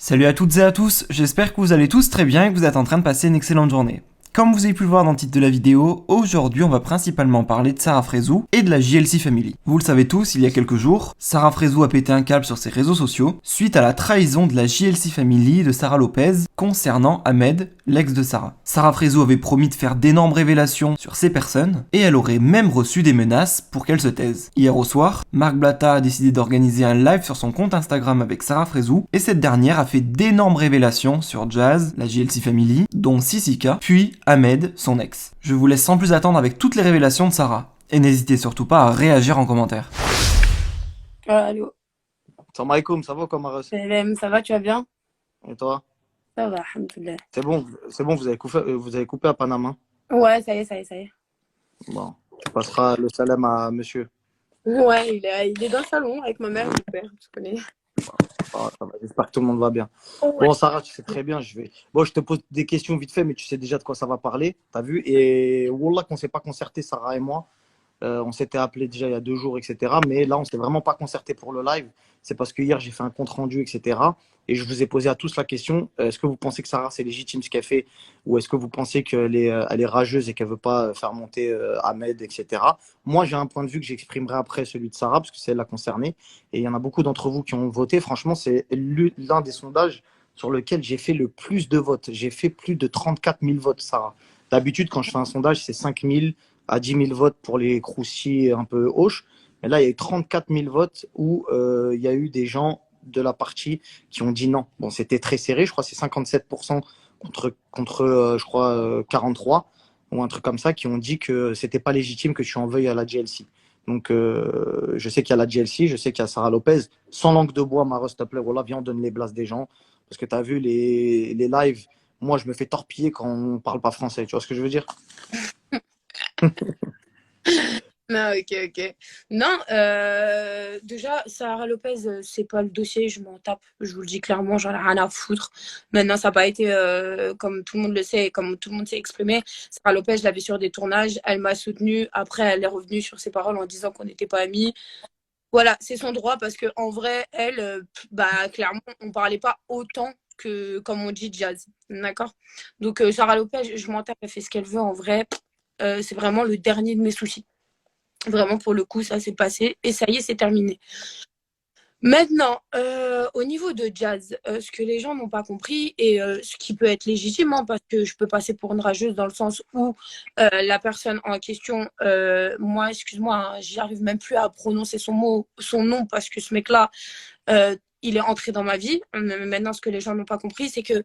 Salut à toutes et à tous, j'espère que vous allez tous très bien et que vous êtes en train de passer une excellente journée. Comme vous avez pu le voir dans le titre de la vidéo, aujourd'hui on va principalement parler de Sarah Frézou et de la JLC Family. Vous le savez tous, il y a quelques jours, Sarah Frézou a pété un câble sur ses réseaux sociaux suite à la trahison de la JLC Family de Sarah Lopez concernant Ahmed, l'ex de Sarah. Sarah Frézou avait promis de faire d'énormes révélations sur ces personnes et elle aurait même reçu des menaces pour qu'elle se taise. Hier au soir, Marc Blatta a décidé d'organiser un live sur son compte Instagram avec Sarah Frézou et cette dernière a fait d'énormes révélations sur Jazz, la JLC Family, dont Sissika, puis Ahmed, son ex. Je vous laisse sans plus attendre avec toutes les révélations de Sarah. Et n'hésitez surtout pas à réagir en commentaire. Allô, Salam alaikum, ça va Kamaras? Salam, ça va, tu vas bien? Et toi? Ça va, alhamdoulilah. C'est bon, vous avez coupé à Panama. Ouais, ça y est, ça y est, ça y est. Bon, tu passeras le salam à monsieur. Ouais, il est dans le salon avec ma mère et mon père, tu connais. Ça va, j'espère que tout le monde va bien. Ouais. Bon, Sarah, tu sais très bien, Bon, je te pose des questions vite fait, mais tu sais déjà de quoi ça va parler, t'as vu? Et Wallah qu'on ne s'est pas concerté, Sarah et moi. On s'était appelé déjà il y a 2 jours, etc. Mais là, on ne s'est vraiment pas concerté pour le live. C'est parce que hier, j'ai fait un compte rendu, etc. Et je vous ai posé à tous la question, est-ce que vous pensez que Sarah, c'est légitime ce qu'elle fait? Ou est-ce que vous pensez qu'elle est rageuse et qu'elle ne veut pas faire monter Ahmed, etc. Moi, j'ai un point de vue que j'exprimerai après celui de Sarah, parce que c'est elle la concernée. Et il y en a beaucoup d'entre vous qui ont voté. Franchement, c'est l'un des sondages sur lequel j'ai fait le plus de votes. J'ai fait plus de 34 000 votes, Sarah. D'habitude, quand je fais un sondage, c'est 5 000 à 10 000 votes pour les croustilles un peu hoches. Mais là, il y a eu 34 000 votes où il y a eu des gens de la partie qui ont dit non. Bon, c'était très serré, je crois que c'est 57% contre je crois, 43 ou un truc comme ça, qui ont dit que c'était pas légitime que tu en veuilles à la GLC. Donc, je sais qu'il y a la GLC, je sais qu'il y a Sarah Lopez. Sans langue de bois, Mara, s'il te plaît, voilà, viens, on donne les blases des gens. Parce que tu as vu les lives, moi, je me fais torpiller quand on parle pas français. Tu vois ce que je veux dire? Non, ok, ok. Non, déjà, Sarah Lopez, c'est pas le dossier, je m'en tape. Je vous le dis clairement, j'en ai rien à foutre. Maintenant, ça n'a pas été, comme tout le monde le sait et comme tout le monde s'est exprimé. Sarah Lopez, je l'avais sur des tournages, elle m'a soutenue. Après, elle est revenue sur ses paroles en disant qu'on n'était pas amis. Voilà, c'est son droit parce que en vrai, elle, bah, clairement, on parlait pas autant que, comme on dit, Jazz. D'accord? Donc, Sarah Lopez, je m'en tape, elle fait ce qu'elle veut. En vrai, c'est vraiment le dernier de mes soucis. Vraiment, pour le coup, ça s'est passé et ça y est, c'est terminé. Maintenant, au niveau de Jazz, ce que les gens n'ont pas compris et ce qui peut être légitime, hein, parce que je peux passer pour une rageuse dans le sens où la personne en question, moi, excuse-moi, hein, j'arrive même plus à prononcer son nom parce que ce mec-là, il est entré dans ma vie. Mais maintenant, ce que les gens n'ont pas compris, c'est que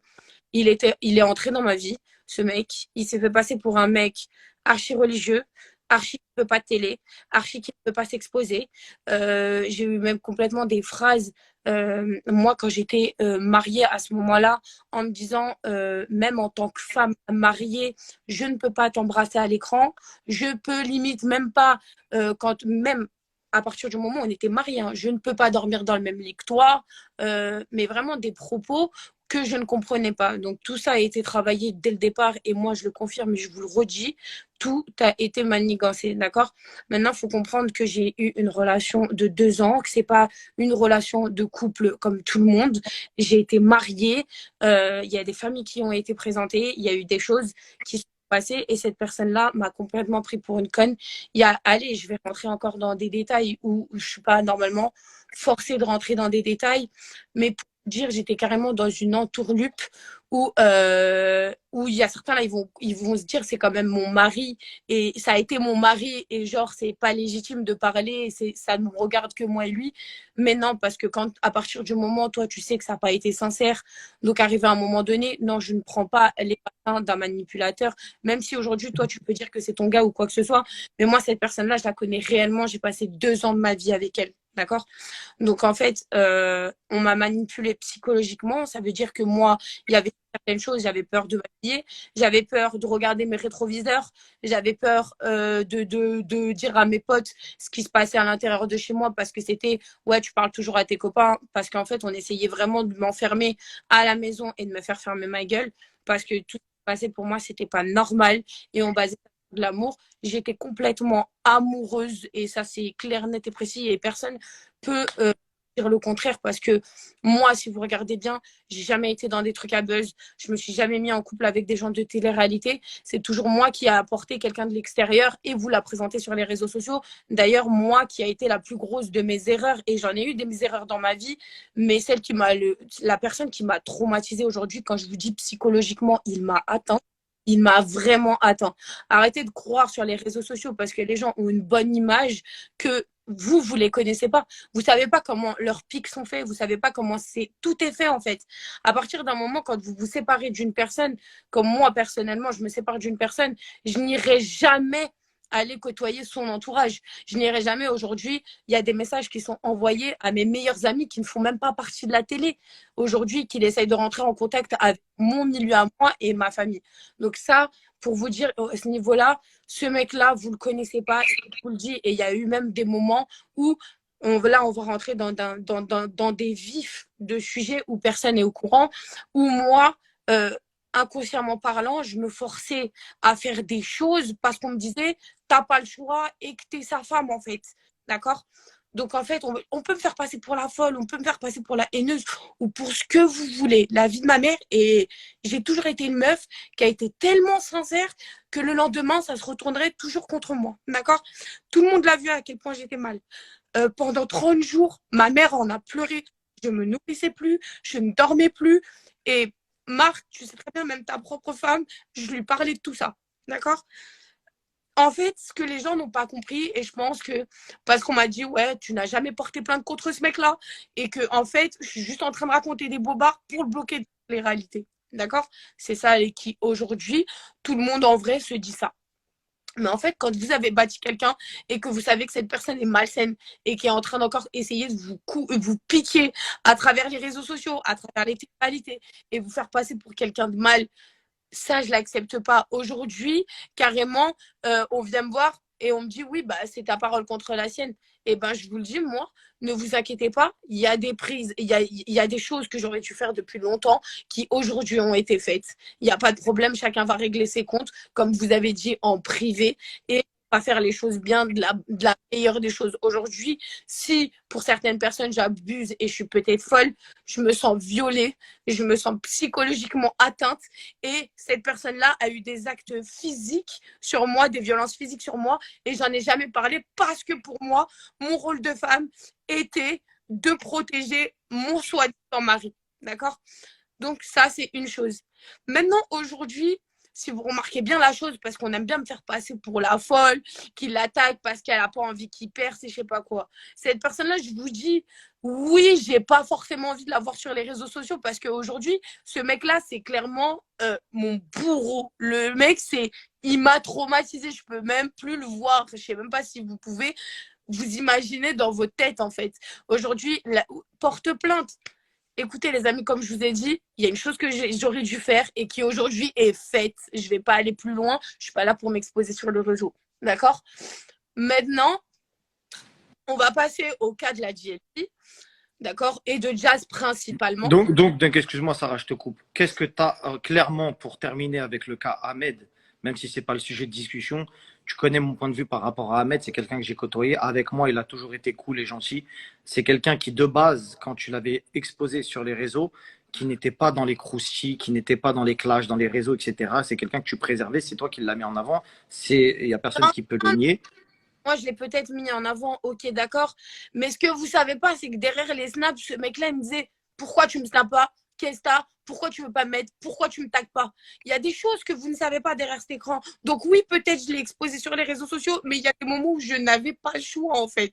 il est entré dans ma vie, ce mec. Il s'est fait passer pour un mec archi religieux, archi qui ne peut pas de télé, archi qui ne peut pas s'exposer. J'ai eu même complètement des phrases, moi, quand j'étais mariée à ce moment-là, en me disant, même en tant que femme mariée, je ne peux pas t'embrasser à l'écran. Je peux limite même pas, même à partir du moment où on était mariés, hein, je ne peux pas dormir dans le même lit que toi. Mais vraiment des propos que je ne comprenais pas. Donc tout ça a été travaillé dès le départ et moi je le confirme et je vous le redis, tout a été manigancé, d'accord? Maintenant, il faut comprendre que j'ai eu une relation de 2 ans, que c'est pas une relation de couple comme tout le monde. J'ai été mariée, il y a des familles qui ont été présentées, il y a eu des choses qui sont passées et cette personne-là m'a complètement pris pour une conne. Allez, je vais rentrer encore dans des détails où je suis pas normalement forcée de rentrer dans des détails, mais dire j'étais carrément dans une entourloupe où il y a certains là ils vont se dire c'est quand même mon mari et ça a été mon mari et genre c'est pas légitime de parler, ça ne me regarde que moi et lui. Mais non, parce que quand à partir du moment toi tu sais que ça n'a pas été sincère, donc arrivé à un moment donné, non, je ne prends pas les patins d'un manipulateur, même si aujourd'hui toi tu peux dire que c'est ton gars ou quoi que ce soit, mais moi cette personne là je la connais réellement, j'ai passé 2 ans de ma vie avec elle. D'accord? Donc en fait, on m'a manipulée psychologiquement. Ça veut dire que moi, il y avait certaines choses, j'avais peur de m'habiller, j'avais peur de regarder mes rétroviseurs, j'avais peur de dire à mes potes ce qui se passait à l'intérieur de chez moi parce que c'était, ouais, tu parles toujours à tes copains, parce qu'en fait, on essayait vraiment de m'enfermer à la maison et de me faire fermer ma gueule parce que tout ce qui se passait pour moi, c'était pas normal et on basait de l'amour. J'étais complètement amoureuse et ça, c'est clair, net et précis et personne peut dire le contraire parce que moi, si vous regardez bien, j'ai jamais été dans des trucs à buzz. Je me suis jamais mis en couple avec des gens de télé-réalité. C'est toujours moi qui a apporté quelqu'un de l'extérieur et vous l'a présenté sur les réseaux sociaux. D'ailleurs, moi qui a été la plus grosse de mes erreurs, et j'en ai eu des erreurs dans ma vie, mais la personne qui m'a traumatisée aujourd'hui, quand je vous dis psychologiquement, il m'a atteint. Il m'a vraiment atteint. Arrêtez de croire sur les réseaux sociaux parce que les gens ont une bonne image que vous les connaissez pas. Vous savez pas comment leurs pics sont faits. Vous savez pas comment tout est fait en fait. À partir d'un moment, quand vous vous séparez d'une personne, comme moi personnellement, je me sépare d'une personne, je n'irai jamais aller côtoyer son entourage. Je n'irai jamais aujourd'hui. Il y a des messages qui sont envoyés à mes meilleurs amis qui ne font même pas partie de la télé aujourd'hui, qui essayent de rentrer en contact avec mon milieu à moi et ma famille. Donc ça, pour vous dire, à ce niveau-là, ce mec-là, vous ne le connaissez pas, je vous le dis. Et il y a eu même des moments où on va rentrer dans des vifs de sujets où personne n'est au courant, où moi, inconsciemment parlant, je me forçais à faire des choses parce qu'on me disait t'as pas le choix et que t'es sa femme en fait. D'accord? Donc en fait, on peut me faire passer pour la folle, on peut me faire passer pour la haineuse ou pour ce que vous voulez. La vie de ma mère, et j'ai toujours été une meuf qui a été tellement sincère que le lendemain, ça se retournerait toujours contre moi. D'accord? Tout le monde l'a vu à quel point j'étais mal. Pendant 30 jours, ma mère en a pleuré. Je me nourrissais plus, je ne dormais plus. Et Marc, tu sais très bien, même ta propre femme, je lui parlais de tout ça. D'accord? En fait, ce que les gens n'ont pas compris, et je pense que parce qu'on m'a dit, ouais, tu n'as jamais porté plainte contre ce mec-là, et que, en fait, je suis juste en train de raconter des bobards pour le bloquer de les réalités. D'accord? C'est ça, et qui, aujourd'hui, tout le monde en vrai se dit ça. Mais en fait, quand vous avez bâti quelqu'un et que vous savez que cette personne est malsaine et qui est en train d'encore essayer de vous piquer à travers les réseaux sociaux, à travers les réalités et vous faire passer pour quelqu'un de mal, ça, je l'accepte pas. Aujourd'hui, carrément, on vient me voir et on me dit, oui, bah, c'est ta parole contre la sienne. Et ben, je vous le dis, moi, ne vous inquiétez pas, il y a des prises, il y a des choses que j'aurais dû faire depuis longtemps qui aujourd'hui ont été faites. Il n'y a pas de problème, chacun va régler ses comptes, comme vous avez dit, en privé. Et pas faire les choses bien de la meilleure des choses. Aujourd'hui, si pour certaines personnes j'abuse et je suis peut-être folle, je me sens violée, je me sens psychologiquement atteinte et cette personne-là a eu des actes physiques sur moi, des violences physiques sur moi et j'en ai jamais parlé parce que pour moi, mon rôle de femme était de protéger mon soi-disant mari. D'accord? Donc ça, c'est une chose. Maintenant, aujourd'hui, si vous remarquez bien la chose, parce qu'on aime bien me faire passer pour la folle, qui l'attaque parce qu'elle n'a pas envie qu'il perce et je sais pas quoi. Cette personne-là, je vous dis, oui, j'ai pas forcément envie de la voir sur les réseaux sociaux parce qu'aujourd'hui, ce mec-là, c'est clairement mon bourreau. Le mec, il m'a traumatisé. Je peux même plus le voir. Je sais même pas si vous pouvez vous imaginer dans votre tête, en fait. Aujourd'hui, porte plainte. Écoutez, les amis, comme je vous ai dit, il y a une chose que j'aurais dû faire et qui aujourd'hui est faite. Je ne vais pas aller plus loin. Je ne suis pas là pour m'exposer sur le réseau. D'accord? Maintenant, on va passer au cas de la GLP. D'accord? Et de Jazz principalement. Donc excuse-moi, Sarah, je te coupe. Qu'est-ce que tu as clairement, pour terminer avec le cas Ahmed, même si ce n'est pas le sujet de discussion, tu connais mon point de vue par rapport à Ahmed, c'est quelqu'un que j'ai côtoyé. Avec moi, il a toujours été cool et gentil. C'est quelqu'un qui, de base, quand tu l'avais exposé sur les réseaux, qui n'était pas dans les croustilles, qui n'était pas dans les clashs, dans les réseaux, etc. C'est quelqu'un que tu préservais, c'est toi qui l'as mis en avant. Il n'y a personne qui peut le nier. Moi, je l'ai peut-être mis en avant, ok, d'accord. Mais ce que vous savez pas, c'est que derrière les snaps, ce mec-là, il me disait pourquoi tu me snaps pas? Qu'est-ce que t'as? Pourquoi tu veux pas me mettre? Pourquoi tu me tagues pas? Il y a des choses que vous ne savez pas derrière cet écran. Donc oui, peut-être je l'ai exposé sur les réseaux sociaux, mais il y a des moments où je n'avais pas le choix en fait.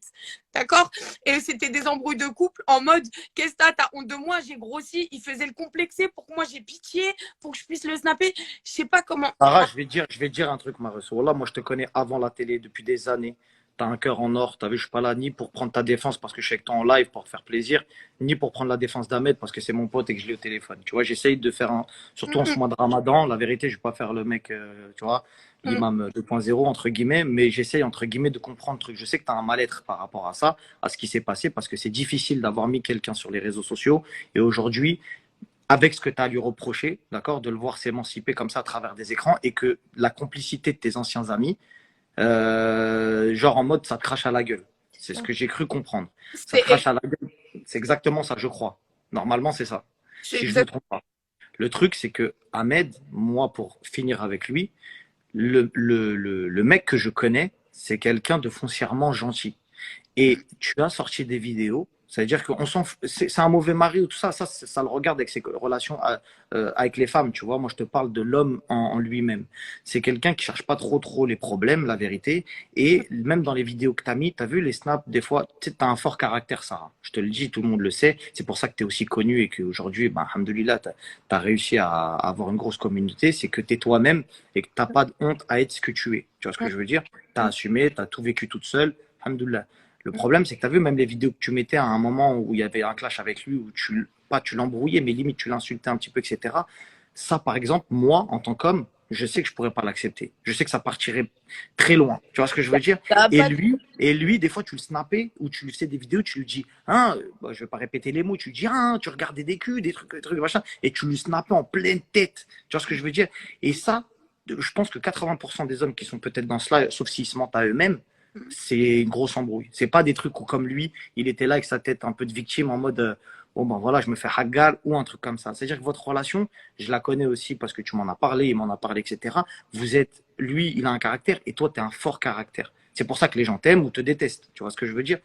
D'accord? Et c'était des embrouilles de couple en mode qu'est-ce que t'as honte de moi? J'ai grossi. Il faisait le complexer pour que moi j'ai pitié, pour que je puisse le snapper. Je sais pas comment. Sarah, je vais te dire un truc, Maresso. Voilà, moi, je te connais avant la télé depuis des années. Tu as un cœur en or. Tu as vu, je suis pas là ni pour prendre ta défense parce que je suis avec toi en live pour te faire plaisir, ni pour prendre la défense d'Ahmed parce que c'est mon pote et que je l'ai au téléphone. Tu vois, j'essaye de faire surtout en ce mois de Ramadan. La vérité, je vais pas faire le mec, tu vois, l'imam 2.0, entre guillemets, mais j'essaye, entre guillemets, de comprendre le truc. Je sais que tu as un mal-être par rapport à ça, à ce qui s'est passé parce que c'est difficile d'avoir mis quelqu'un sur les réseaux sociaux. Et aujourd'hui, avec ce que tu as à lui reprocher, d'accord, de le voir s'émanciper comme ça à travers des écrans et que la complicité de tes anciens amis, genre en mode ça te crache à la gueule. C'est ce que j'ai cru comprendre. Ça te crache à la gueule. C'est exactement ça, je crois. Normalement, c'est ça. C'est Si je ne me exact. trompe pas. Le truc, c'est que Ahmed, moi, pour finir avec lui, le mec que je connais, c'est quelqu'un de foncièrement gentil. Et tu as sorti des vidéos, ça veut dire qu'on s'en c'est un mauvais mari ou tout ça, ça le regarde avec ses relations avec les femmes, tu vois. Moi, je te parle de l'homme en lui-même. C'est quelqu'un qui cherche pas trop les problèmes, la vérité. Et même dans les vidéos que tu as mis, tu as vu les snaps, des fois, tu as un fort caractère, Sarah. Je te le dis, tout le monde le sait. C'est pour ça que tu es aussi connu et qu'aujourd'hui, ben, alhamdoulilah, tu as réussi à avoir une grosse communauté. C'est que tu es toi-même et que tu n'as pas de honte à être ce que tu es. Tu vois ce que je veux dire? Tu as assumé, tu as tout vécu toute seule. Alhamdoulilah. Le problème, c'est que tu as vu même les vidéos que tu mettais à un moment où il y avait un clash avec lui, où tu l'embrouillais, mais limite tu l'insultais un petit peu, etc. Ça, par exemple, moi, en tant qu'homme, je sais que je pourrais pas l'accepter. Je sais que ça partirait très loin. Tu vois ce que je veux dire? T'as pas de- Et lui, des fois, tu le snappais ou tu lui faisais des vidéos, tu lui dis, hein, bah, je vais pas répéter les mots, tu lui dis, hein, tu regardais des culs, des trucs, machin, et tu lui snappais en pleine tête. Tu vois ce que je veux dire? Et ça, je pense que 80% des hommes qui sont peut-être dans cela, sauf s'ils se mentent à eux-mêmes, c'est une grosse embrouille. C'est pas des trucs où, comme lui, il était là avec sa tête un peu de victime en mode bon ben voilà, je me fais hagar ou un truc comme ça. C'est-à-dire que votre relation, je la connais aussi parce que tu m'en as parlé, il m'en a parlé, etc. Vous êtes, lui, il a un caractère et toi, tu as un fort caractère. C'est pour ça que les gens t'aiment ou te détestent. Tu vois ce que je veux dire?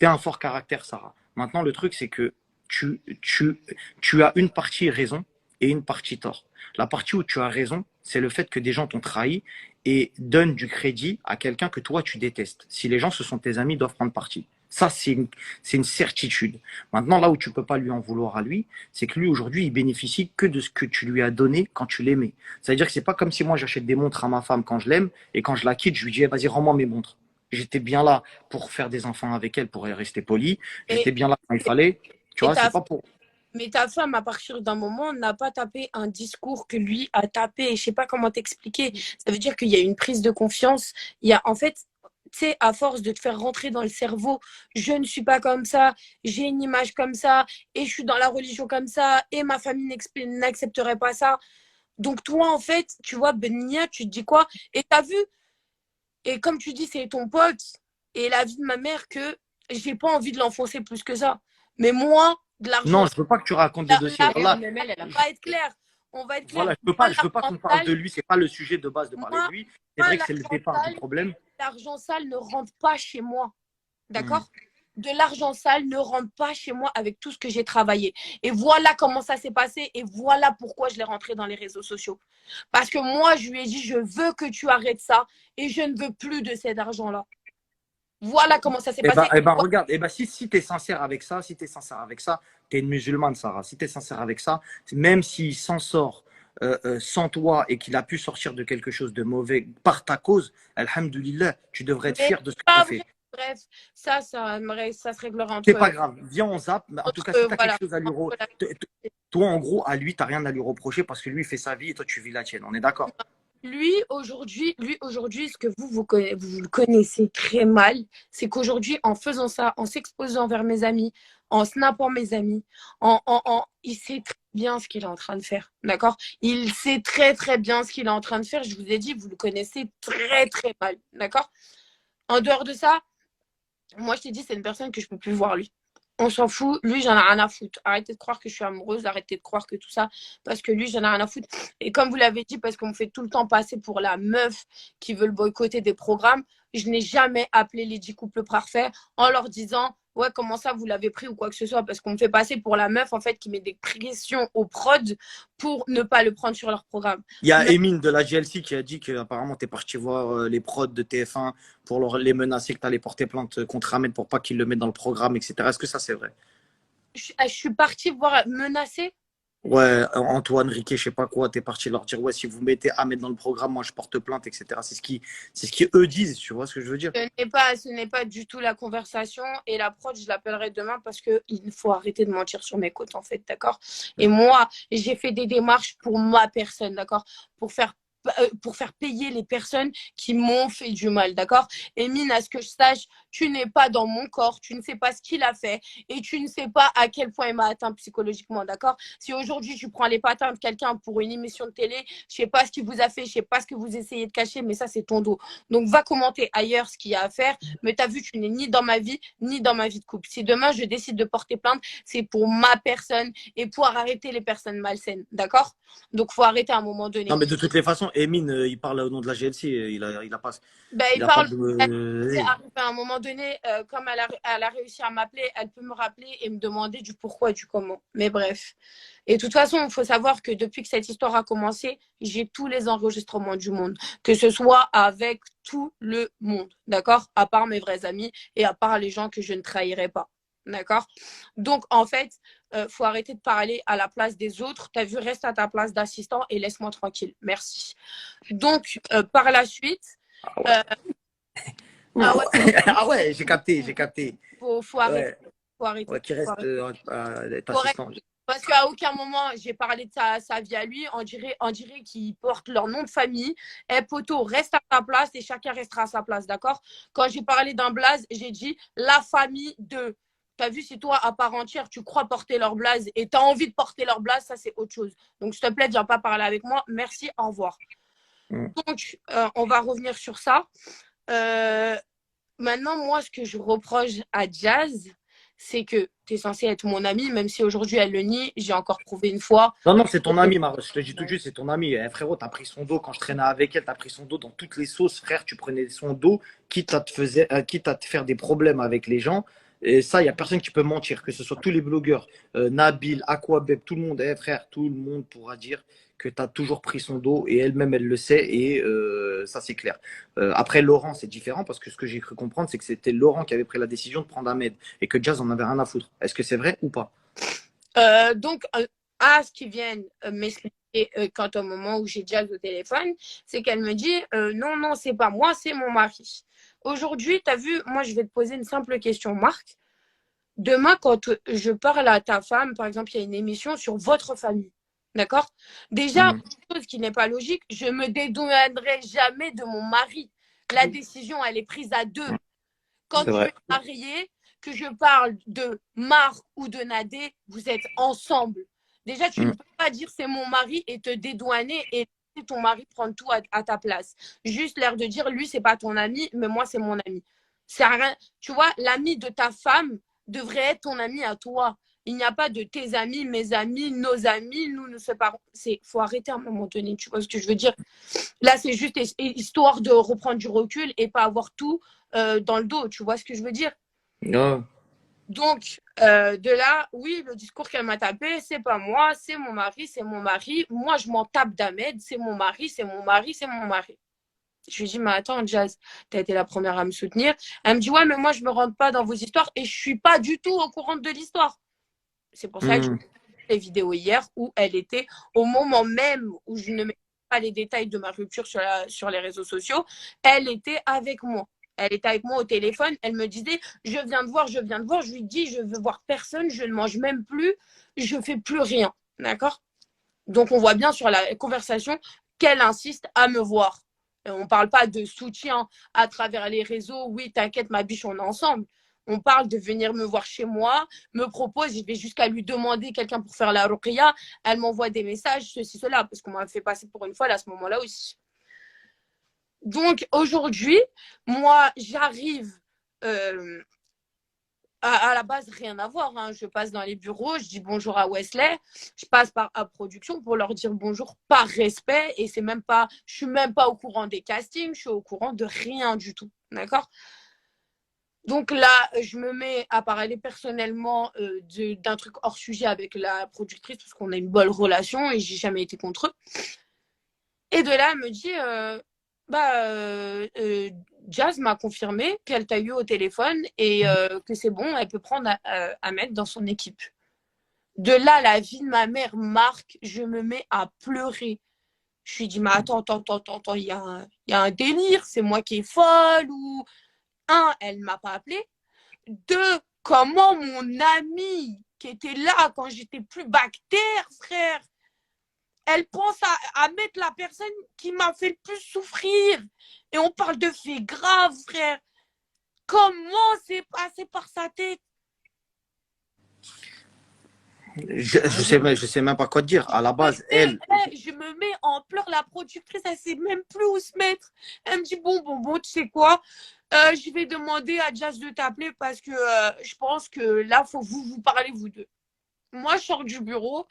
Tu as un fort caractère, Sarah. Maintenant, le truc, c'est que tu, tu, tu as une partie raison et une partie tort. La partie où tu as raison, c'est le fait que des gens t'ont trahi et donnent du crédit à quelqu'un que toi tu détestes. Si les gens, ce sont tes amis, ils doivent prendre parti. Ça, c'est une certitude. Maintenant, là où tu peux pas lui en vouloir à lui, c'est que lui, aujourd'hui, il bénéficie que de ce que tu lui as donné quand tu l'aimais. C'est-à-dire que c'est pas comme si moi, j'achète des montres à ma femme quand je l'aime et quand je la quitte, je lui dis, eh, vas-y, rends-moi mes montres. J'étais bien là pour faire des enfants avec elle, pour rester poli. J'étais Et, bien là quand il fallait. Tu et vois, c'est ta, pas pour. mais ta femme, à partir d'un moment, n'a pas tapé un discours que lui a tapé. Je sais pas comment t'expliquer. Ça veut dire qu'il y a une prise de confiance. Il y a, en fait, tu sais, à force de te faire rentrer dans le cerveau, je ne suis pas comme ça, j'ai une image comme ça, et je suis dans la religion comme ça, et ma famille n'accepterait pas ça. Donc toi, en fait, tu vois, Benia, tu te dis quoi? Et t'as vu, et comme tu dis, c'est ton pote, et la vie de ma mère, que j'ai pas envie de l'enfoncer plus que ça. Mais moi, de l'argent, Non, je veux pas que tu racontes des dossiers. Voilà, même elle, on va être clair. On va être clair. voilà, Moi, je veux pas qu'on parle de lui. C'est pas le sujet de base de parler de moi, lui. C'est moi, vrai que c'est le départ du problème. l'argent sale ne rentre pas chez moi. Hmm. D'accord? De l'argent sale ne rentre pas chez moi avec tout ce que j'ai travaillé. Et voilà comment ça s'est passé et voilà pourquoi je l'ai rentré dans les réseaux sociaux. Parce que moi, je lui ai dit, je veux que tu arrêtes ça et je ne veux plus de cet argent-là. Voilà comment ça s'est passé. Regarde, si tu es sincère avec ça, si tu es sincère avec ça, tu es une musulmane, Sarah. Si tu es sincère avec ça, même s'il s'en sort sans toi et qu'il a pu sortir de quelque chose de mauvais par ta cause, alhamdoulilah, tu devrais être Mais fier de ce que tu pas as vrai. fait. Bref, ça se réglera C'est pas grave, viens, on zappe. Mais en tout cas, si tu as quelque voilà. chose à lui toi, en gros, à lui, tu n'as rien à lui reprocher parce que lui, il fait sa vie et toi, tu vis la tienne. On est d'accord? Lui aujourd'hui, ce que vous le connaissez très mal, c'est qu'aujourd'hui, en faisant ça, en s'exposant vers mes amis, en snappant mes amis, il sait très bien ce qu'il est en train de faire, d'accord? Il sait très très bien ce qu'il est en train de faire. Je vous ai dit, vous le connaissez très très mal, d'accord? En dehors de ça, moi, je t'ai dit, c'est une personne que je peux plus voir lui. On s'en fout. Lui, j'en ai rien à foutre. Arrêtez de croire que je suis amoureuse. Arrêtez de croire que tout ça. Parce que lui, j'en ai rien à foutre. Et comme vous l'avez dit, parce qu'on me fait tout le temps passer pour la meuf qui veut le boycotter des programmes, je n'ai jamais appelé les 10 couples parfaits en leur disant ouais, comment ça, vous l'avez pris ou quoi que ce soit. Parce qu'on me fait passer pour la meuf, en fait, qui met des pressions au prod pour ne pas le prendre sur leur programme. Il y a Mais Emine de la GLC qui a dit qu'apparemment tu es parti voir les prods de TF1 pour les menacer, que tu allais porter plainte contre Ahmed pour pas qu'il le mette dans le programme, etc. Est-ce que ça c'est vrai? je suis partie voir menacer. Ouais, Antoine, Riquet, je sais pas quoi, t'es parti leur dire ouais, si vous mettez Ahmed dans le programme, moi je porte plainte, etc. C'est ce qu'ils eux disent, tu vois ce que je veux dire? Ce n'est pas du tout la conversation et l'approche, je l'appellerai demain parce qu'il faut arrêter de mentir sur mes côtes, en fait, d'accord? Et moi, j'ai fait des démarches pour ma personne, d'accord? Pour faire pour faire payer les personnes qui m'ont fait du mal, d'accord? Et Mine, à ce que je sache, tu n'es pas dans mon corps, tu ne sais pas ce qu'il a fait et tu ne sais pas à quel point il m'a atteint psychologiquement, d'accord? Si aujourd'hui tu prends les patins de quelqu'un pour une émission de télé, je sais pas ce qu'il vous a fait, je sais pas ce que vous essayez de cacher, mais ça c'est ton dos. Donc va commenter ailleurs ce qu'il y a à faire, mais t'as vu, tu n'es ni dans ma vie, ni dans ma vie de couple. Si demain je décide de porter plainte, c'est pour ma personne et pour arrêter les personnes malsaines, d'accord? Donc faut arrêter à un moment donné. Non, mais de toutes les façons, Emin, il parle au nom de la GLC. Ben, Il il a pas parle. de. À un moment donné, comme elle a réussi à m'appeler, elle peut me rappeler et me demander du pourquoi et du comment. Mais bref. Et de toute façon, il faut savoir que depuis que cette histoire a commencé, j'ai tous les enregistrements du monde. Que ce soit avec tout le monde. D'accord? À part mes vrais amis et à part les gens que je ne trahirai pas. D'accord? Donc, en fait, faut arrêter de parler à la place des autres. Tu as vu, reste à ta place d'assistant et laisse-moi tranquille. Merci. Donc, par la suite, euh, ah ouais, Ah ouais, j'ai capté, j'ai capté. faut arrêter. Ouais, Faut arrêter. ouais, qui Faut reste arrêter. être Faut arrêter. assistant. Parce qu'à aucun moment, j'ai parlé de sa vie à lui. On dirait qu'ils portent leur nom de famille. Eh, poto, reste à ta place et chacun restera à sa place, d'accord? Quand j'ai parlé d'un blaze, j'ai dit la famille de. T'as vu, si toi, à part entière, tu crois porter leur blaze et t'as envie de porter leur blaze, ça, c'est autre chose. Donc, s'il te plaît, viens pas parler avec moi. Merci, au revoir. Mm. Donc, on va revenir sur ça. Euh, Maintenant, moi, ce que je reproche à Jazz, c'est que tu es censé être mon amie, même si aujourd'hui elle le nie. J'ai encore prouvé une fois. Non, non, c'est ton ami, Maros. Je te dis tout de suite, c'est ton ami. Eh, frérot, t'as pris son dos quand je traînais avec elle, t'as pris son dos dans toutes les sauces, frère. Tu prenais son dos, quitte à te faire des problèmes avec les gens. Et ça, il n'y a personne qui peut mentir, que ce soit tous les blogueurs, Nabil, Aquabeb, tout le monde, eh, frère, tout le monde pourra dire que tu as toujours pris son dos et elle-même, elle le sait et ça, c'est clair. Après, Laurent, c'est différent parce que ce que j'ai cru comprendre, c'est que c'était Laurent qui avait pris la décision de prendre Ahmed et que Jazz en avait rien à foutre. Est-ce que c'est vrai ou pas? Donc, à ce qu'ils viennent m'expliquer quant au moment où j'ai Jazz au téléphone, c'est qu'elle me dit non, non, c'est pas moi, c'est mon mari. Aujourd'hui, tu as vu, moi, je vais te poser une simple question, Marc. Demain, quand je parle à ta femme, par exemple, il y a une émission sur votre famille. D'accord? Déjà, Mhm. chose qui n'est pas logique, je me dédouanerai jamais de mon mari. La décision, elle est prise à deux. Quand C'est tu vrai. es marié, que je parle de Marc ou de Nadé, vous êtes ensemble. Déjà, tu ne Mhm. peux pas dire c'est mon mari et te dédouaner et laisser ton mari prendre tout à ta place. Juste l'air de dire lui, c'est pas ton ami, mais moi, c'est mon ami. C'est rien. Tu vois, l'ami de ta femme devrait être ton ami à toi. Il n'y a pas de tes amis, mes amis, nos amis, nous nous séparons. Il faut arrêter à un moment donné. Tu vois ce que je veux dire? Là, c'est juste histoire de reprendre du recul et pas avoir tout dans le dos. Tu vois ce que je veux dire? Ouais. Donc, de là, oui, le discours qu'elle m'a tapé, c'est pas moi, c'est mon mari, c'est mon mari. Moi, je m'en tape d'Ahmed, c'est mon mari, c'est mon mari, c'est mon mari. Je lui dis, mais attends, Jazz, t'as été la première à me soutenir. Elle me dit, ouais, mais moi, je me rentre pas dans vos histoires et je suis pas du tout au courant de l'histoire. C'est pour ça que je Mhm. les vidéos hier où elle était au moment même où je ne mets pas les détails de ma rupture sur les réseaux sociaux, elle était avec moi. Elle était avec moi au téléphone, elle me disait je viens de voir, je viens de voir. Je lui dis je veux voir personne, je ne mange même plus, je fais plus rien. D'accord? Donc on voit bien sur la conversation qu'elle insiste à me voir. Et on ne parle pas de soutien à travers les réseaux. Oui, t'inquiète, ma biche, on est ensemble. On parle de venir me voir chez moi, me propose, je vais jusqu'à lui demander quelqu'un pour faire la ruqya. Elle m'envoie des messages, ceci, cela, parce qu'on m'a fait passer pour une folle à ce moment-là aussi. Donc aujourd'hui, moi, j'arrive euh, à la base, rien à voir. Hein. Je passe dans les bureaux, je dis bonjour à Wesley, je passe par à production pour leur dire bonjour par respect. Et c'est même pas, je suis même pas au courant des castings, je suis au courant de rien du tout. D'accord? Donc là, je me mets à parler personnellement d'un truc hors sujet avec la productrice parce qu'on a une bonne relation et j'ai jamais été contre eux. Et de là, elle me dit, Jazz m'a confirmé qu'elle t'a eu au téléphone et que c'est bon, elle peut prendre Ahmed dans son équipe. De là, la vie de ma mère marque, je me mets à pleurer. Je lui dis, mais attends, il y a un délire, c'est moi qui est folle ou... Un, elle ne m'a pas appelé. Deux, comment mon amie qui était là quand j'étais plus bactère, frère, elle pense à mettre la personne qui m'a fait le plus souffrir. Et on parle de faits graves, frère. Comment c'est passé par sa tête? Je sais même pas quoi te dire. À la base, elle. Je me mets en pleurs. La productrice, elle sait même plus où se mettre. Elle me dit, bon, tu sais quoi? Je vais demander à Jazz de t'appeler parce que je pense que là, il faut vous parler, vous deux. Moi, je sors du bureau,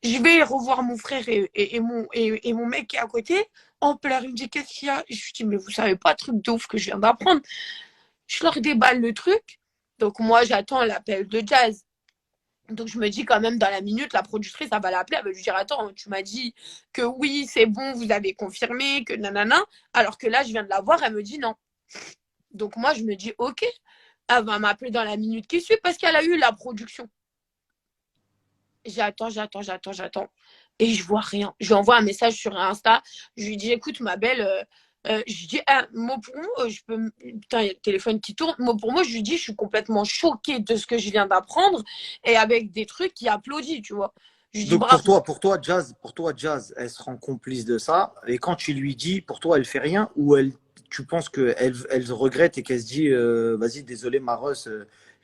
je vais revoir mon frère et mon mec qui est à côté. En pleurs, il me dit, qu'est-ce qu'il y a? Je lui dis, mais vous savez pas, truc de ouf que je viens d'apprendre. Je leur déballe le truc. Donc, moi, j'attends l'appel de Jazz. Donc, je me dis quand même, dans la minute, la productrice, elle va l'appeler, elle va lui dire, attends, tu m'as dit que oui, c'est bon, vous avez confirmé, que nanana. Alors que là, je viens de la voir, elle me dit non. Donc, moi, je me dis, ok, elle va m'appeler dans la minute qui suit parce qu'elle a eu la production. J'attends. Et je vois rien. Je lui envoie un message sur Insta. Je lui dis, écoute, ma belle, je lui dis, mot pour mot, je peux. Putain, il y a le téléphone qui tourne. Mot pour mot, je lui dis, je suis complètement choquée de ce que je viens d'apprendre et avec des trucs qui applaudissent, tu vois. Je lui dis, Donc bravo. pour toi, Jazz, elle se rend complice de ça. Et quand tu lui dis, pour toi, elle fait rien, ou tu penses elle regrette et qu'elle se dit, vas-y, désolé, Maros,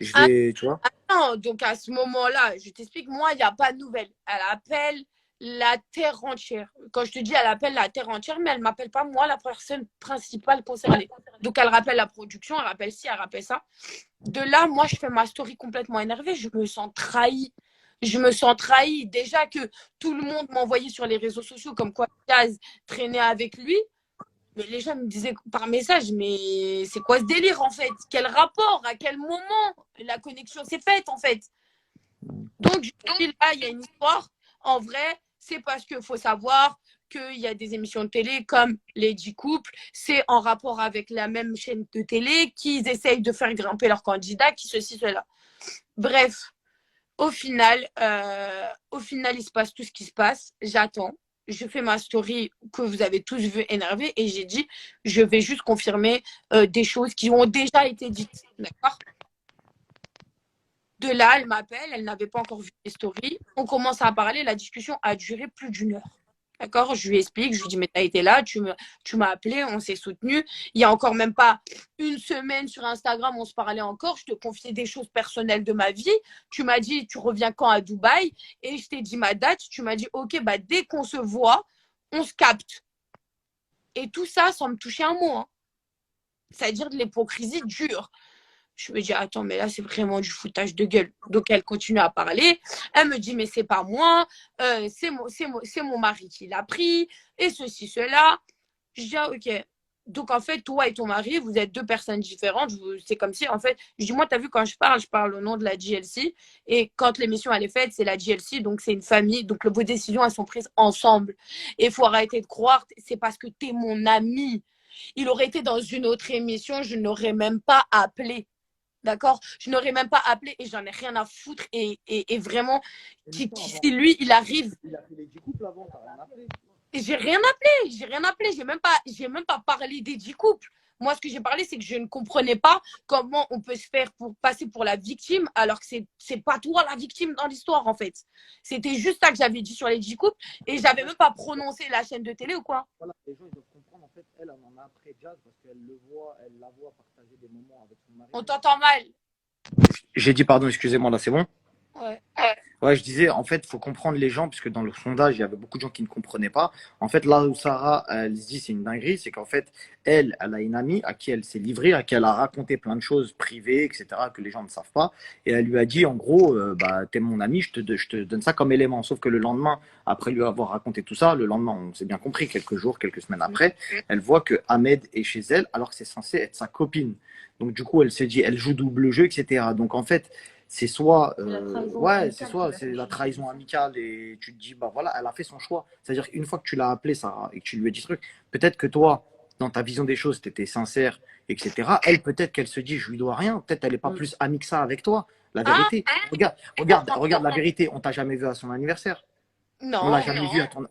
je vais, tu vois. Non, donc à ce moment-là, je t'explique, moi, il n'y a pas de nouvelles. Elle appelle la terre entière. Quand je te dis, elle appelle la terre entière, mais elle ne m'appelle pas moi, la personne principale concernée. Donc elle rappelle la production, elle rappelle ci, elle rappelle ça. De là, moi, je fais ma story complètement énervée. Je me sens trahie. Déjà que tout le monde m'envoyait sur les réseaux sociaux comme quoi Jazz traînait avec lui. Mais les gens me disaient par message, mais c'est quoi ce délire en fait? Quel rapport? À quel moment la connexion s'est faite en fait? Donc, là, il y a une histoire. En vrai, c'est parce qu'il faut savoir qu'il y a des émissions de télé comme les 10 couples, c'est en rapport avec la même chaîne de télé qu'ils essayent de faire grimper leurs candidats, qui ceci, cela. Bref, au final, il se passe tout ce qui se passe. J'attends. Je fais ma story que vous avez tous vu énervée et j'ai dit, je vais juste confirmer des choses qui ont déjà été dites. D'accord? De là, elle m'appelle, elle n'avait pas encore vu les stories. On commence à parler, la discussion a duré plus d'1 heure. D'accord? Je lui explique, je lui dis, mais tu as été là, tu m'as appelé, on s'est soutenu. Il y a encore même pas une semaine sur Instagram, on se parlait encore. Je te confiais des choses personnelles de ma vie. Tu m'as dit, tu reviens quand à Dubaï? Et je t'ai dit ma date. Tu m'as dit, ok, bah, dès qu'on se voit, on se capte. Et tout ça sans me toucher un mot. Hein. C'est-à-dire de l'hypocrisie dure. Je me dis, attends, mais là, c'est vraiment du foutage de gueule. Donc, elle continue à parler. Elle me dit, mais c'est pas moi, c'est mon mari qui l'a pris, et ceci, cela. Je dis, ah, ok. Donc, en fait, toi et ton mari, vous êtes deux personnes différentes. C'est comme si, en fait, je dis, moi, t'as vu, quand je parle au nom de la GLC. Et quand l'émission, elle est faite, c'est la GLC, donc c'est une famille. Donc, vos décisions, elles sont prises ensemble. Et il faut arrêter de croire, c'est parce que t'es mon ami. Il aurait été dans une autre émission, je n'aurais même pas appelé. D'accord? Je n'aurais même pas appelé et j'en ai rien à foutre. Et vraiment, si lui, il arrive. Il a fait les 10 couples avant, t'as rien appelé. J'ai rien appelé. J'ai même pas parlé des 10 couples. Moi, ce que j'ai parlé, c'est que je ne comprenais pas comment on peut se faire pour passer pour la victime alors que c'est pas toi la victime dans l'histoire, en fait. C'était juste ça que j'avais dit sur les 10 couples et j'avais même pas prononcé la chaîne de télé ou quoi. Voilà, les gens ils doivent comprendre. En fait, elle en a après Jazz parce qu'elle la voit partager des moments avec son mari. On t'entend mal. J'ai dit pardon, excusez-moi, là c'est bon? Ouais. Ouais, je disais, en fait, il faut comprendre les gens, puisque dans le sondage, il y avait beaucoup de gens qui ne comprenaient pas. En fait, là où Sarah, elle se dit, c'est une dinguerie, c'est qu'en fait, elle a une amie à qui elle s'est livrée, à qui elle a raconté plein de choses privées, etc., que les gens ne savent pas. Et elle lui a dit, en gros, bah, t'es mon ami, je te donne ça comme élément. Sauf que le lendemain, après lui avoir raconté tout ça, le lendemain, on s'est bien compris, quelques jours, quelques semaines après, elle voit que Ahmed est chez elle, alors que c'est censé être sa copine. Donc, du coup, elle se dit, elle joue double jeu, etc. Donc, en fait, c'est soit c'est la trahison amicale et tu te dis bah voilà, elle a fait son choix. C'est-à-dire qu'une fois que tu l'as appelé ça et que tu lui as dit ce truc, peut-être que toi dans ta vision des choses tu étais sincère, etc. Elle, peut-être qu'elle se dit je lui dois rien, peut-être elle est pas plus amie que ça avec toi. La vérité, regarde la vérité, on t'a jamais vu à son anniversaire. Non. On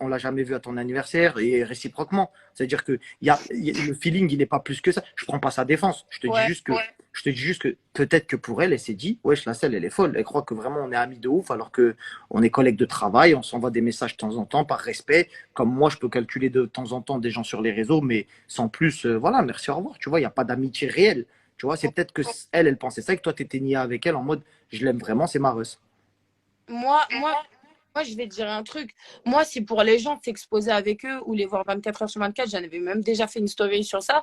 l'a jamais vu à ton anniversaire et réciproquement. C'est-à-dire que le feeling, il n'est pas plus que ça. Je prends pas sa défense. Je te dis juste que Je te dis juste que peut-être que pour elle, elle s'est dit, wesh, la selle, elle est folle. Elle croit que vraiment on est amis de ouf, alors que on est collègues de travail, on s'envoie des messages de temps en temps par respect. Comme moi, je peux calculer de temps en temps des gens sur les réseaux, mais sans plus, voilà, merci, au revoir. Tu vois, il n'y a pas d'amitié réelle. Tu vois, c'est peut-être que elle pensait ça et que toi, tu étais niais avec elle en mode, je l'aime vraiment, c'est ma reuse. Moi, moi, moi, je vais te dire un truc. Moi, si pour les gens s'exposer avec eux ou les voir 24 heures sur 24, j'en avais même déjà fait une story sur ça.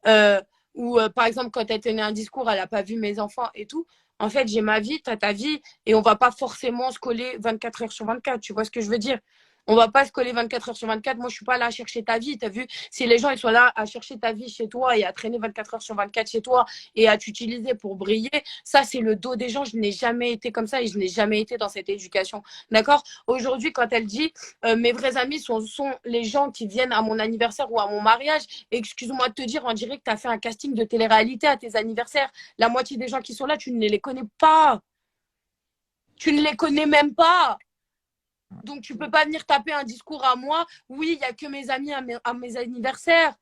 Euh, ou par exemple, quand elle tenait un discours, elle n'a pas vu mes enfants et tout. En fait, j'ai ma vie, tu as ta vie, et on va pas forcément se coller 24 heures sur 24. Tu vois ce que je veux dire? On va pas se coller 24 heures sur 24. Moi, je suis pas là à chercher ta vie. Tu as vu? Si les gens ils sont là à chercher ta vie chez toi et à traîner 24 heures sur 24 chez toi et à t'utiliser pour briller, ça, c'est le dos des gens. Je n'ai jamais été comme ça et je n'ai jamais été dans cette éducation. D'accord? Aujourd'hui, quand elle dit mes vrais amis sont les gens qui viennent à mon anniversaire ou à mon mariage, excuse-moi de te dire, on dirait que tu as fait un casting de télé-réalité à tes anniversaires. La moitié des gens qui sont là, tu ne les connais pas. Tu ne les connais même pas. Donc, tu ne peux pas venir taper un discours à moi. Oui, il n'y a que mes amis à mes anniversaires.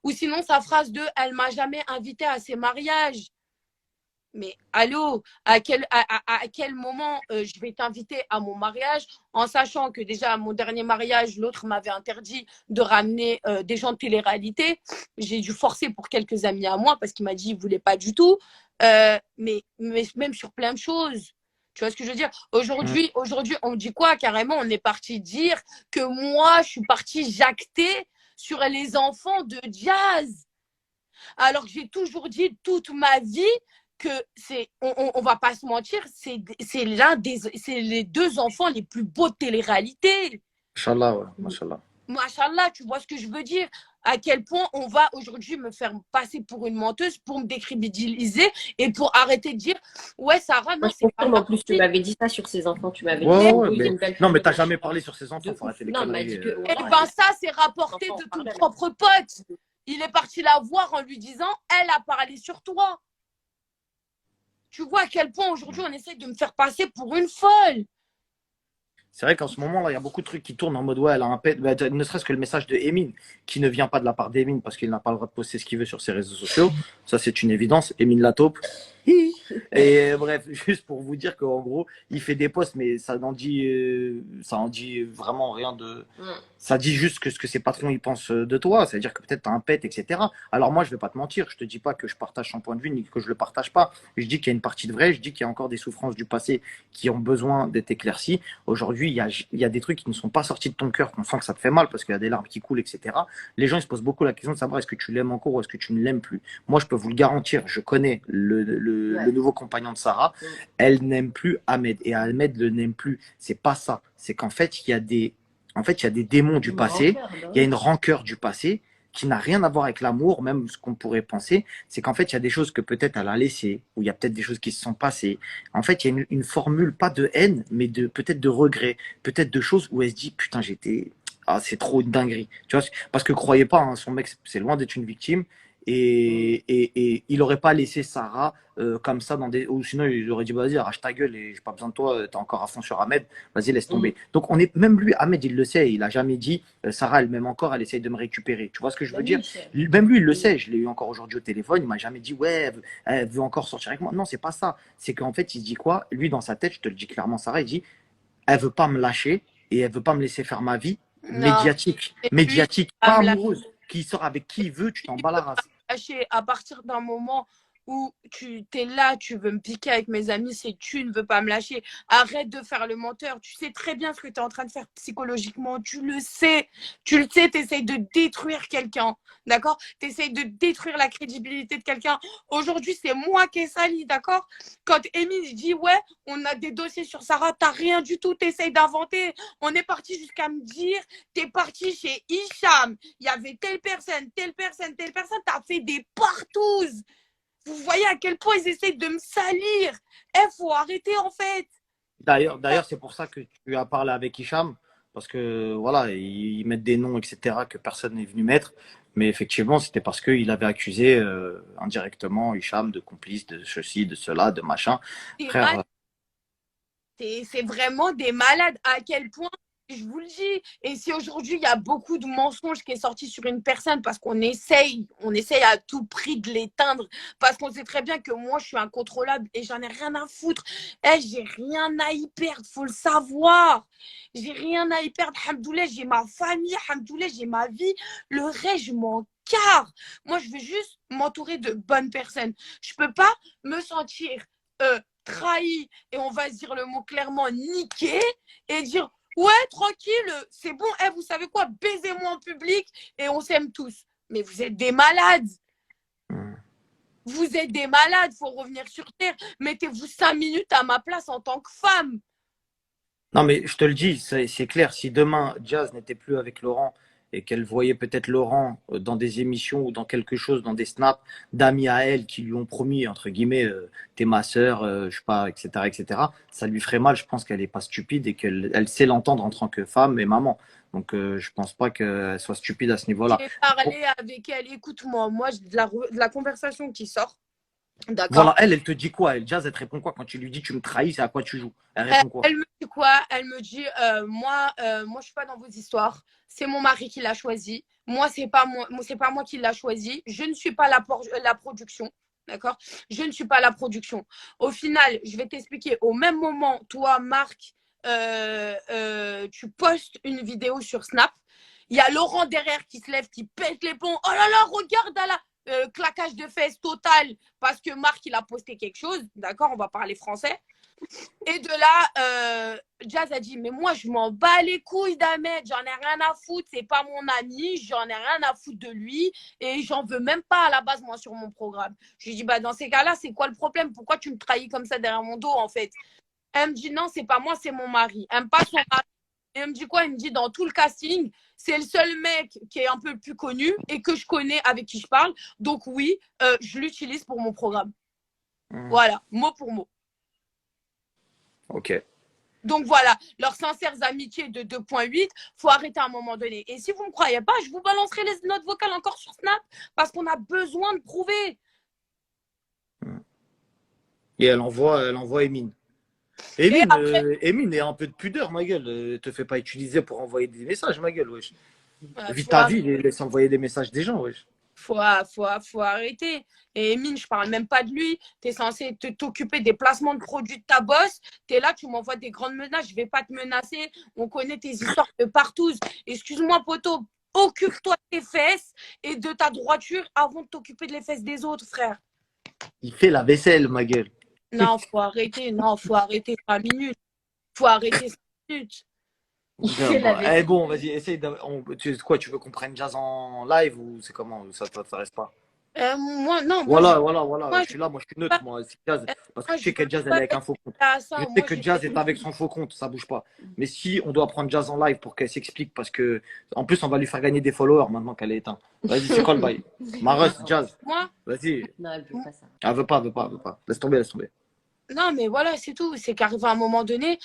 Ou sinon, sa phrase de elle m'a jamais invité à ses mariages. Mais allô, à quel moment je vais t'inviter à mon mariage en sachant que déjà à mon dernier mariage, l'autre m'avait interdit de ramener des gens de télé-réalité. J'ai dû forcer pour quelques amis à moi parce qu'il m'a dit qu'il ne voulait pas du tout. Mais même sur plein de choses. Tu vois ce que je veux dire? Aujourd'hui, on dit quoi? Carrément, on est parti dire que moi, je suis partie jacter sur les enfants de Jazz. Alors que j'ai toujours dit toute ma vie que on va pas se mentir, c'est les deux enfants les plus beaux de télé-réalité. Machallah, ouais, machallah. Machallah, tu vois ce que je veux dire? À quel point on va aujourd'hui me faire passer pour une menteuse, pour me décrédibiliser et pour arrêter de dire ouais, Sarah, Moi, non, je c'est pas confirme, ma en plus, tu fille. m'avais dit ça sur ses enfants. Tu m'avais dit, Ouais, oh, ouais, il a mais... une belle Non, mais figure de t'as jamais machin. parlé sur ses enfants, De faut ouf. arrêter les Non, il m'a conneries. dit que, Eh voilà, ben ça, c'est rapporté les enfants de en ton parlaient. propre pote. Il est parti la voir en lui disant elle a parlé sur toi. Tu vois à quel point aujourd'hui on essaie de me faire passer pour une folle. C'est vrai qu'en ce moment, là, il y a beaucoup de trucs qui tournent en mode ouais, elle a un pet. Bah, ne serait-ce que le message de Emin, qui ne vient pas de la part d'Emin parce qu'il n'a pas le droit de poster ce qu'il veut sur ses réseaux sociaux. Ça, c'est une évidence. Emin la taupe. Et bref, juste pour vous dire qu'en gros, il fait des posts, mais ça en dit vraiment rien de. Ça dit juste que ce que ses patrons ils pensent de toi, c'est-à-dire que peut-être tu as un pet, etc. Alors moi, je vais pas te mentir, je te dis pas que je partage son point de vue ni que je le partage pas. Je dis qu'il y a une partie de vrai, je dis qu'il y a encore des souffrances du passé qui ont besoin d'être éclaircies. Aujourd'hui, il y a des trucs qui ne sont pas sortis de ton cœur, qu'on sent que ça te fait mal parce qu'il y a des larmes qui coulent, etc. Les gens ils se posent beaucoup la question de savoir est-ce que tu l'aimes encore ou est-ce que tu ne l'aimes plus. Moi, je peux vous le garantir, je connais le nouveau compagnon de Sarah, elle n'aime plus Ahmed et Ahmed le n'aime plus. C'est pas ça, c'est qu'en fait, il y a des démons du passé, il y a une rancœur du passé qui n'a rien à voir avec l'amour, même ce qu'on pourrait penser. C'est qu'en fait, il y a des choses que peut-être elle a laissées, ou il y a peut-être des choses qui se sont passées. En fait, il y a une formule, pas de haine, mais peut-être de regret, peut-être de choses où elle se dit, putain, c'est trop une dinguerie. Tu vois, parce que croyez pas, hein, son mec, c'est loin d'être une victime. Et il n'aurait pas laissé Sarah comme ça ou sinon il aurait dit vas-y arrache ta gueule et j'ai pas besoin de toi, t'es encore à fond sur Ahmed, vas-y laisse tomber. Donc on est même lui, Ahmed il le sait, il a jamais dit Sarah elle m'aime encore, elle essaye de me récupérer. Tu vois ce que je veux dire? Même lui il le sait, je l'ai eu encore aujourd'hui au téléphone, il m'a jamais dit ouais elle veut encore sortir avec moi. Non c'est pas ça, c'est qu'en fait il se dit quoi? Lui dans sa tête, je te le dis clairement Sarah, il dit elle veut pas me lâcher et elle veut pas me laisser faire ma vie Non. médiatique, pas amoureuse, qui sort avec qui il veut, tu t'en bats la race. À partir d'un moment où tu es là, tu veux me piquer avec mes amis, c'est que tu ne veux pas me lâcher. Arrête de faire le menteur. Tu sais très bien ce que tu es en train de faire psychologiquement. Tu le sais. Tu essaies de détruire quelqu'un. D'accord? Tu essaies de détruire la crédibilité de quelqu'un. Aujourd'hui, c'est moi qui ai sali. D'accord? Quand Émile dit ouais, on a des dossiers sur Sarah, t'as rien du tout. Tu essaies d'inventer. On est parti jusqu'à me dire tu es parti chez Hicham. Il y avait telle personne, telle personne, telle personne. Tu as fait des partouzes. Vous voyez à quel point ils essayent de me salir. Faut arrêter en fait. D'ailleurs, c'est pour ça que tu as parlé avec Hicham, parce que voilà, ils mettent des noms, etc., que personne n'est venu mettre. Mais effectivement, c'était parce qu'il avait accusé indirectement Hicham de complice de ceci, de cela, de machin. Frère, C'est vraiment des malades. À quel point je vous le dis. Et si aujourd'hui, il y a beaucoup de mensonges qui est sorti sur une personne parce qu'on essaye à tout prix de l'éteindre, parce qu'on sait très bien que moi, je suis incontrôlable et j'en ai rien à foutre. Eh, j'ai rien à y perdre, faut le savoir. J'ai rien à y perdre. Hamdoulilah, j'ai ma famille, hamdoulilah, j'ai ma vie. Le reste, je m'en carre. Moi, je veux juste m'entourer de bonnes personnes. Je peux pas me sentir trahi et on va dire le mot clairement niqué et dire ouais, tranquille, c'est bon, eh, vous savez quoi, baisez-moi en public et on s'aime tous. Mais vous êtes des malades. Vous êtes des malades, faut revenir sur Terre. Mettez-vous 5 minutes à ma place en tant que femme. Non, mais je te le dis, c'est clair. Si demain, Jazz n'était plus avec Laurent et qu'elle voyait peut-être Laurent dans des émissions ou dans quelque chose, dans des snaps d'amis à elle qui lui ont promis, entre guillemets, t'es ma sœur, je sais pas, etc., ça lui ferait mal. Je pense qu'elle n'est pas stupide et qu'elle sait l'entendre en tant que femme et maman. Donc, je pense pas qu'elle soit stupide à ce niveau-là. J'ai parlé avec elle, écoute-moi, moi, de la conversation qui sort. D'accord. Voilà, elle te dit quoi? Elle, Jazz, elle te répond quoi quand tu lui dis tu me trahis, c'est à quoi tu joues? Elle répond quoi? Elle me dit quoi? Elle me dit moi, je suis pas dans vos histoires. C'est mon mari qui l'a choisi. Moi, c'est pas moi qui l'a choisi. Je ne suis pas la production. D'accord? Je ne suis pas la production. Au final, je vais t'expliquer. Au même moment, toi, Marc, tu postes une vidéo sur Snap. Il y a Laurent derrière qui se lève, qui pète les plombs. Oh là là, regarde à la claquage de fesses total parce que Marc, il a posté quelque chose. D'accord? On va parler français. Et de là, Jazz a dit, mais moi, je m'en bats les couilles d'Ahmed, j'en ai rien à foutre, c'est pas mon ami, j'en ai rien à foutre de lui, et j'en veux même pas à la base, moi, sur mon programme. Je lui dis, bah, dans ces cas-là, c'est quoi le problème? Pourquoi tu me trahis comme ça derrière mon dos, en fait? Elle me dit, non, c'est pas moi, c'est mon mari. Elle me passe son mari. Et elle me dit quoi? Elle me dit, dans tout le casting, c'est le seul mec qui est un peu plus connu et que je connais, avec qui je parle. Donc oui, je l'utilise pour mon programme. Voilà, mot pour mot. Ok. Donc voilà, leurs sincères amitiés de 2.8, faut arrêter à un moment donné. Et si vous ne me croyez pas, je vous balancerai les notes vocales encore sur Snap parce qu'on a besoin de prouver. Et elle envoie Emine. Emine, ait un peu de pudeur, ma gueule. Te fais pas utiliser pour envoyer des messages, ma gueule, wesh. Vite ta vie, laisse envoyer des messages des gens, wesh. Faut arrêter. Et Emine, je parle même pas de lui. Tu es censé t'occuper des placements de produits de ta boss. Tu es là, tu m'envoies des grandes menaces. Je vais pas te menacer. On connaît tes histoires de partout. Excuse-moi, poteau. Occupe-toi de tes fesses et de ta droiture avant de t'occuper de les fesses des autres, frère. Il fait la vaisselle, ma gueule. Non, faut arrêter. Non, faut arrêter 5 minutes. Faut arrêter 5 minutes. Bon, vas-y, essaye. Tu veux qu'on prenne Jazz en live ou c'est comment? Ça t'intéresse pas? Moi, non. Voilà. Moi, je suis là, moi, je suis neutre, moi. Jazz, parce que moi, je sais que Jazz, elle est avec un faux compte. Je sais que Jazz est avec son faux compte, ça bouge pas. Mais si on doit prendre Jazz en live pour qu'elle s'explique, parce que en plus, on va lui faire gagner des followers maintenant qu'elle est éteinte. Vas-y, c'est quoi le bail? Maros, Jazz. Moi? Vas-y. Non, elle veut pas ça. Elle veut pas. Laisse tomber. Non, mais voilà, c'est tout. C'est qu'arrivé à un moment donné,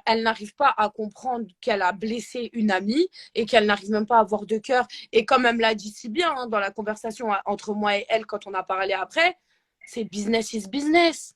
elle n'arrive pas à comprendre qu'elle a blessé une amie et qu'elle n'arrive même pas à avoir de cœur. Et comme elle me l'a dit si bien hein, dans la conversation entre moi et elle quand on a parlé après, c'est business is business.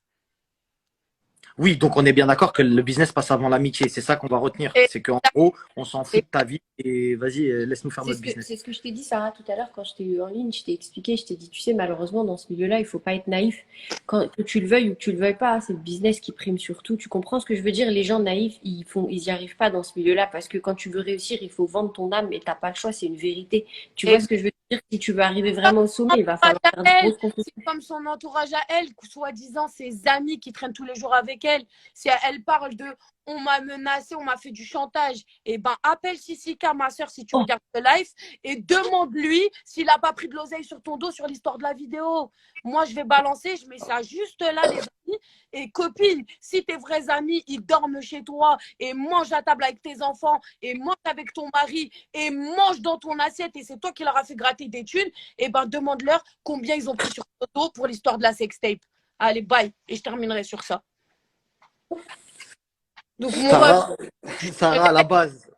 Oui, donc on est bien d'accord que le business passe avant l'amitié. C'est ça qu'on va retenir. C'est qu'en gros, on s'en fout de ta vie et vas-y, laisse-nous faire notre business. C'est ce que je t'ai dit, Sarah, tout à l'heure, quand je t'ai eu en ligne, je t'ai expliqué, je t'ai dit, tu sais, malheureusement, dans ce milieu-là, il faut pas être naïf. Que tu le veuilles ou que tu le veuilles pas, c'est le business qui prime surtout. Tu comprends ce que je veux dire? Les gens naïfs, ils y arrivent pas dans ce milieu-là parce que quand tu veux réussir, il faut vendre ton âme et t'as pas le choix, c'est une vérité. Tu vois ce que je veux dire? Si tu veux arriver vraiment au sommet, il va falloir faire des grosses concessions. C'est comme son entourage à elle, soi-disant ses amis qui traînent tous les jours avec elle. Si elle parle de on m'a menacé, on m'a fait du chantage, et ben appelle Sissika, ma soeur, si tu regardes le live, et demande-lui s'il n'a pas pris de l'oseille sur ton dos sur l'histoire de la vidéo. Moi, je vais balancer, je mets ça juste là, les amis. Et copine, si tes vrais amis, ils dorment chez toi et mangent à table avec tes enfants et mangent avec ton mari et mangent dans ton assiette et c'est toi qui leur as fait gratter des thunes, et ben demande-leur combien ils ont pris sur ton dos pour l'histoire de la sextape. Allez, bye. Et je terminerai sur ça. Donc, Sarah, à la base,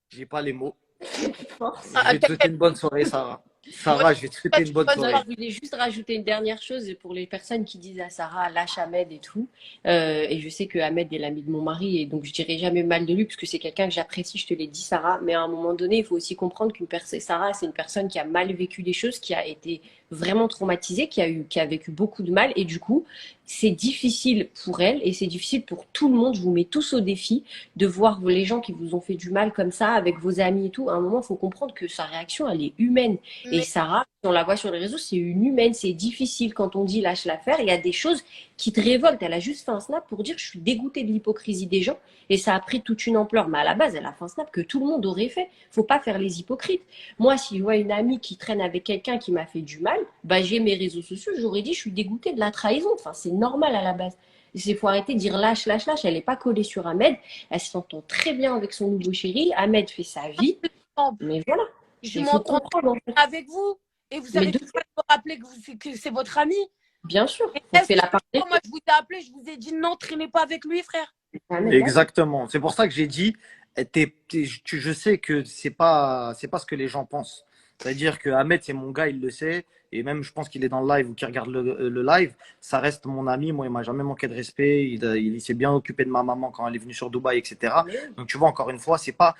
j'ai pas les mots. Je vais te souhaiter une bonne soirée, Sarah. Sarah, je vais te souhaiter une bonne bonne soirée. Non, je voulais juste rajouter une dernière chose pour les personnes qui disent à Sarah, lâche Ahmed et tout. Et je sais que Ahmed est l'ami de mon mari et donc je dirais jamais mal de lui parce que c'est quelqu'un que j'apprécie, je te l'ai dit, Sarah. Mais à un moment donné, il faut aussi comprendre qu'une personne, Sarah, c'est une personne qui a mal vécu les choses, qui a été vraiment traumatisée, qui a vécu beaucoup de mal et du coup, c'est difficile pour elle et c'est difficile pour tout le monde. Je vous mets tous au défi de voir les gens qui vous ont fait du mal comme ça avec vos amis et tout. À un moment, il faut comprendre que sa réaction, elle est humaine. Et Mais Sarah, si on la voit sur les réseaux, c'est une humaine, c'est difficile quand on dit lâche l'affaire. Il y a des choses qui te révoltent. Elle a juste fait un snap pour dire je suis dégoûtée de l'hypocrisie des gens et ça a pris toute une ampleur. Mais à la base, elle a fait un snap que tout le monde aurait fait. Faut pas faire les hypocrites. Moi, si je vois une amie qui traîne avec quelqu'un qui m'a fait du mal, bah j'ai mes réseaux sociaux, j'aurais dit je suis dégoûtée de la trahison. Enfin, c'est normal à la base. Il faut arrêter de dire lâche, lâche, lâche. Elle n'est pas collée sur Ahmed. Elle s'entend très bien avec son nouveau chéri. Ahmed fait sa vie. Mais voilà, je il faut m'entends comprendre en fait. avec vous et vous Mais avez de tout à me rappeler que c'est votre ami. Bien sûr, Et on est-ce fait que la part des moi je vous ai appelé, je vous ai dit non, traînez pas avec lui, frère. Ahmed, Exactement. C'est pour ça que j'ai dit, je sais que c'est pas ce que les gens pensent. C'est-à-dire que Ahmed, c'est mon gars, il le sait. Et même, je pense qu'il est dans le live ou qu'il regarde le live. Ça reste mon ami. Moi, il m'a jamais manqué de respect. Il s'est bien occupé de ma maman quand elle est venue sur Dubaï, etc. Donc, tu vois, encore une fois, c'est pas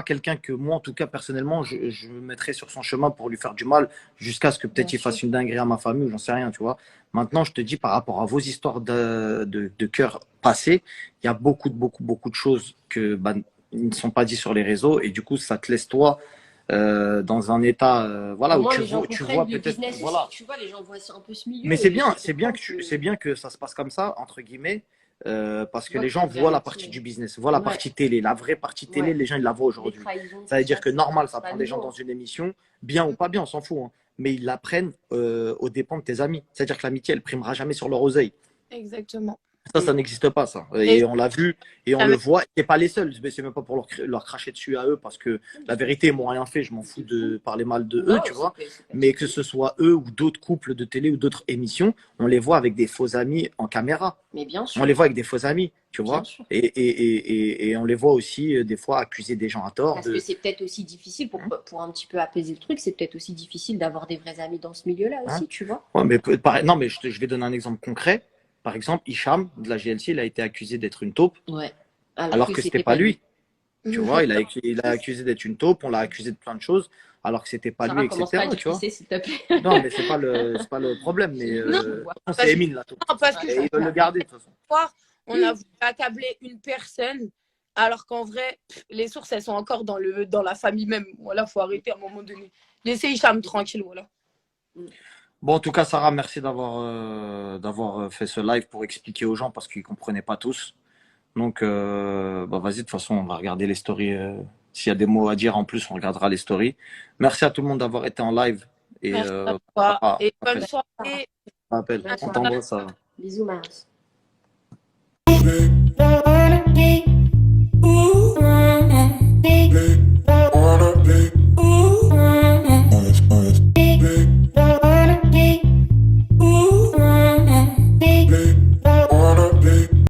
quelqu'un que moi, en tout cas, personnellement, je me mettrais sur son chemin pour lui faire du mal jusqu'à ce que peut-être Bien il fasse sûr. une dinguerie à ma famille ou j'en sais rien, tu vois. Maintenant, je te dis par rapport à vos histoires de cœur passés, il y a beaucoup de choses que bah, ils ne sont pas dites sur les réseaux et du coup, ça te laisse toi dans un état voilà Au où moins, les gens tu vois comprennent le peut-être business voilà. aussi. Tu vois, les gens voient un peu ce milieu Mais et ils comprennent c'est bien que ça se passe comme ça entre guillemets parce tu que vois les qu'il y a gens un vrai voient la partie métier. du business, voient la Ouais, partie télé, la vraie partie télé, ouais. les gens ils la voient Les aujourd'hui. trahisons, Ça tout veut dire ça, que c'est normal, ça pas prend des gens nouveau. dans une émission, bien ou pas bien, on s'en fout, hein, mais ils la prennent aux dépens de tes amis. C'est-à-dire que l'amitié, elle primera jamais sur leur oseille. Exactement. Ça n'existe pas, ça. Et Et on l'a vu et on ça le me- voit. Et pas les seuls. Mais c'est même pas pour leur cracher dessus à eux, parce que la vérité, ils m'ont rien fait. Je m'en fous de parler mal de eux, Non, tu vois. c'est pas Mais que ce soit eux ou d'autres couples de télé ou d'autres émissions, on les voit avec des faux amis en caméra. Mais bien On sûr, les voit avec des faux amis, tu bien vois. sûr. Et on les voit aussi, des fois, accuser des gens à tort Parce que de. c'est peut-être aussi difficile, pour un petit peu apaiser le truc, c'est peut-être aussi difficile d'avoir des vrais amis dans ce milieu-là Hein. aussi, tu vois. Ouais, mais non, mais je vais donner un exemple concret. Par exemple, Hicham de la GLC, il a été accusé d'être une taupe, Ouais. Alors alors que que c'était c'était pas pas lui. lui. Tu vois, il a accusé d'être une taupe, on l'a accusé de plein de choses, alors que c'était pas lui, Sarah, commence pas à etc. dire Tu qui vois. c'est, s'il te plaît. Non, mais c'est pas le problème. Mais Non, Je vois. c'est Emile la taupe. parce que Et ils veulent le garder de toute façon. on a voulu accabler une personne, alors qu'en vrai, les sources, elles sont encore dans la famille même. Voilà, faut arrêter à un moment donné. Laissez Hicham tranquille, voilà. Bon, en tout cas, Sarah, merci d'avoir fait ce live pour expliquer aux gens parce qu'ils comprenaient pas tous. Donc, bah, vas-y, de toute façon, on va regarder les stories. S'il y a des mots à dire en plus, on regardera les stories. Merci à tout le monde d'avoir été en live. Et Merci à toi. Et bonne rappel, soirée. rappel. Bonne On soirée. t'envoie ça. Bisous, Mars. Don't wanna be